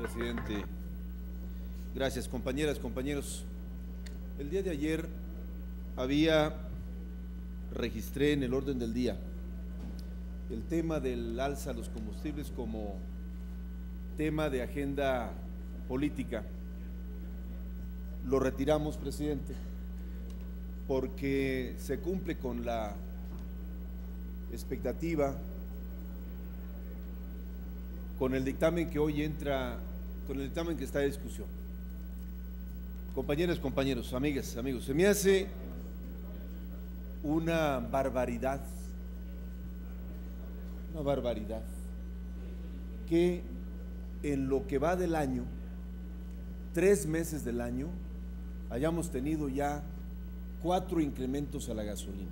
presidente. Gracias, compañeras, compañeros. El día de ayer registré en el orden del día el tema del alza a los combustibles como tema de agenda política. Lo retiramos, presidente, porque se cumple con la expectativa, con el dictamen que hoy entra, con el dictamen que está en discusión. Compañeras, compañeros, amigas, amigos, se me hace una barbaridad que en lo que va del año, 3 meses del año, hayamos tenido ya 4 incrementos a la gasolina.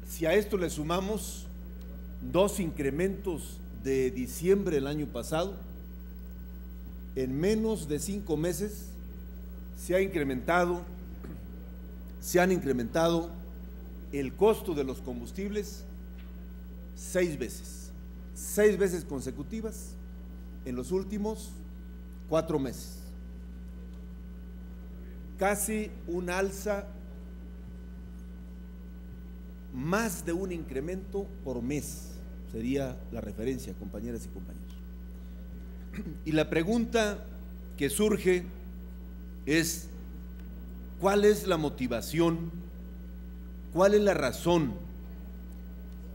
Si a esto le sumamos 2 incrementos de diciembre del año pasado, en menos de 5 meses se han incrementado el costo de los combustibles 6 veces consecutivas en los últimos 4 meses. Casi un alza, más de un incremento por mes, sería la referencia, compañeras y compañeros. Y la pregunta que surge es: ¿cuál es la motivación? ¿Cuál es la razón?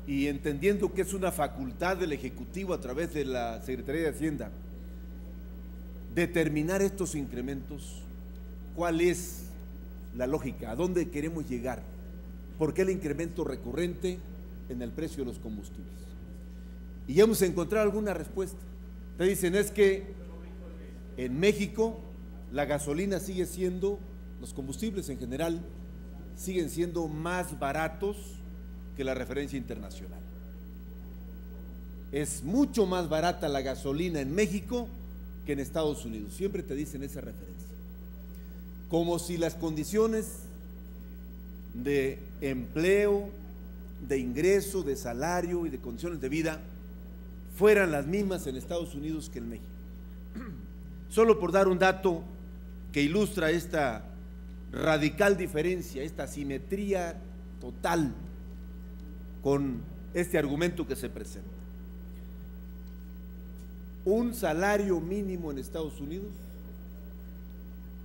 Y entendiendo que es una facultad del Ejecutivo a través de la Secretaría de Hacienda determinar estos incrementos, ¿cuál es la lógica? ¿A dónde queremos llegar? ¿Por qué el incremento recurrente en el precio de los combustibles? Y ya hemos encontrado alguna respuesta. Te dicen, es que en México la gasolina sigue siendo, los combustibles en general, siguen siendo más baratos que la referencia internacional. Es mucho más barata la gasolina en México que en Estados Unidos. Siempre te dicen esa referencia. Como si las condiciones de empleo, de ingreso, de salario y de condiciones de vida fueran las mismas en Estados Unidos que en México. Solo por dar un dato que ilustra esta radical diferencia, esta asimetría total con este argumento que se presenta. Un salario mínimo en Estados Unidos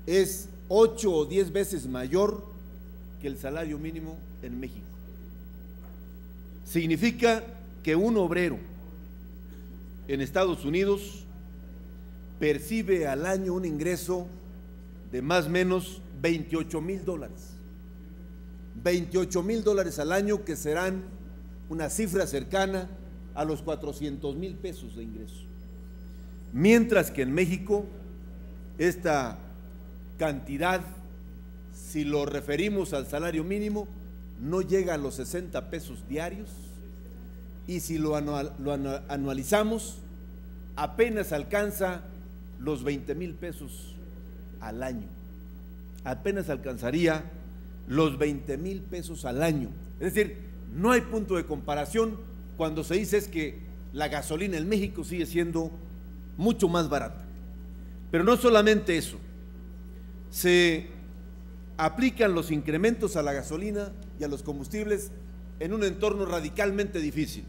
es 8 o 10 veces mayor que el salario mínimo en México. Significa que un obrero en Estados Unidos percibe al año un ingreso de más o menos $28,000. $28,000 al año, que serán una cifra cercana a los 400,000 pesos de ingreso. Mientras que en México esta cantidad, si lo referimos al salario mínimo, no llega a los 60 pesos diarios, y si lo anualizamos, apenas alcanza los 20,000 pesos al año. Apenas alcanzaría los 20,000 pesos al año. Es decir, no hay punto de comparación cuando se dice es que la gasolina en México sigue siendo mucho más barata. Pero no solamente eso, se aplican los incrementos a la gasolina y a los combustibles en un entorno radicalmente difícil,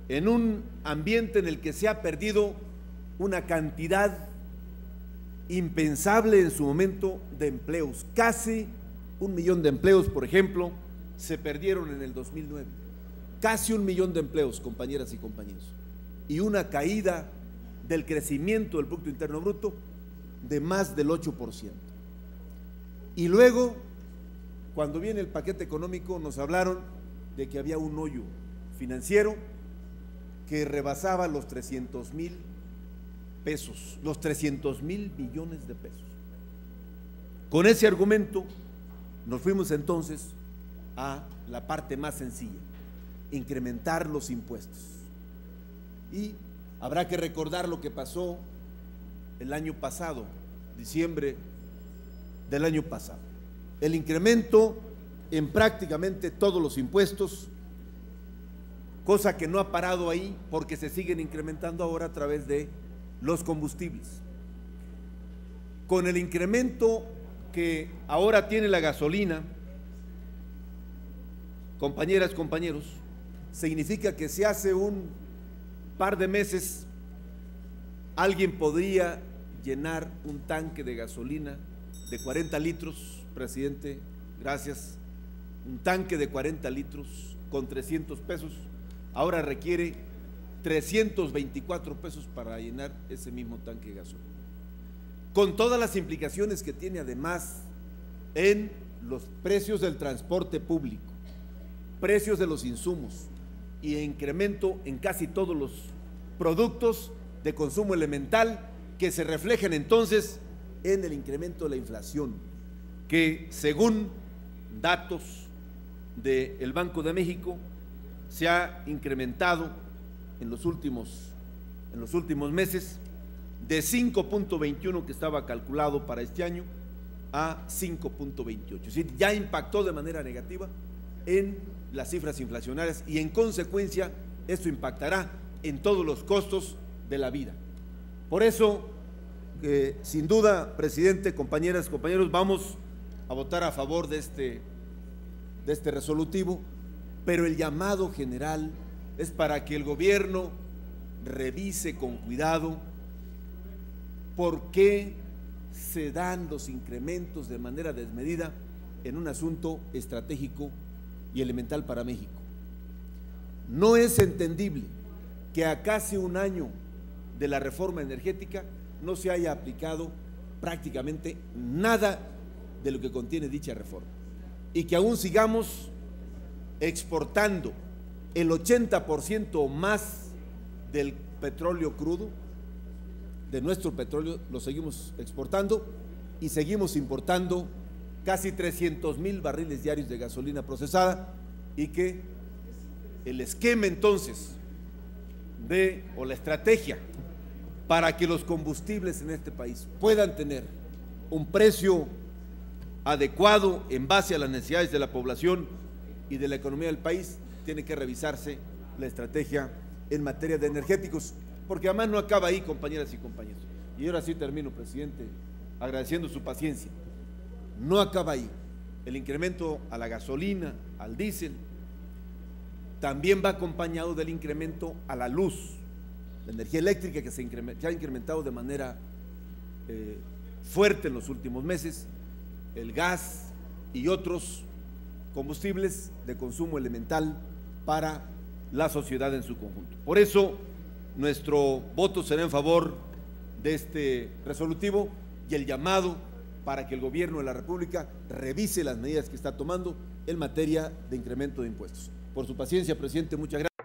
en un ambiente en el que se ha perdido una cantidad impensable en su momento de empleos. Casi 1 millón de empleos, por ejemplo, se perdieron en el 2009. Casi 1 millón de empleos, compañeras y compañeros. Y una caída del crecimiento del Producto Interno Bruto de más del 8%. Y luego, cuando viene el paquete económico, nos hablaron de que había un hoyo financiero que rebasaba los 300,000 pesos, los 300,000 millones de pesos. Con ese argumento nos fuimos entonces a la parte más sencilla: incrementar los impuestos. Y habrá que recordar lo que pasó el año pasado, diciembre del año pasado. El incremento en prácticamente todos los impuestos cosa que no ha parado ahí porque se siguen incrementando ahora a través de los combustibles. Con el incremento que ahora tiene la gasolina, compañeras, compañeros, significa que si hace un par de meses alguien podría llenar un tanque de gasolina de 40 litros, presidente, gracias, un tanque de 40 litros con 300 pesos, ahora requiere 324 pesos para llenar ese mismo tanque de gasolina, con todas las implicaciones que tiene además en los precios del transporte público, precios de los insumos y incremento en casi todos los productos de consumo elemental que se reflejan entonces en el incremento de la inflación, que según datos del Banco de México se ha incrementado en los últimos meses de 5.21 que estaba calculado para este año a 5.28, es decir, ya impactó de manera negativa en las cifras inflacionarias y en consecuencia esto impactará en todos los costos de la vida. Por eso, sin duda, presidente, compañeras, compañeros, vamos a votar a favor de este resolutivo, pero el llamado general es para que el gobierno revise con cuidado por qué se dan los incrementos de manera desmedida en un asunto estratégico y elemental para México. No es entendible que a casi un año de la reforma energética no se haya aplicado prácticamente nada de lo que contiene dicha reforma y que aún sigamos exportando el 80% o más del petróleo crudo, de nuestro petróleo, lo seguimos exportando y seguimos importando casi 300,000 barriles diarios de gasolina procesada, y que el esquema entonces o la estrategia para que los combustibles en este país puedan tener un precio adecuado en base a las necesidades de la población y de la economía del país, tiene que revisarse la estrategia en materia de energéticos, porque además no acaba ahí, compañeras y compañeros. Y ahora sí termino, presidente, agradeciendo su paciencia. No acaba ahí. El incremento a la gasolina, al diésel, también va acompañado del incremento a la luz, la energía eléctrica que se ha incrementado de manera fuerte en los últimos meses, el gas y otros combustibles de consumo elemental para la sociedad en su conjunto. Por eso nuestro voto será en favor de este resolutivo y el llamado para que el gobierno de la República revise las medidas que está tomando en materia de incremento de impuestos. Por su paciencia, presidente, muchas gracias.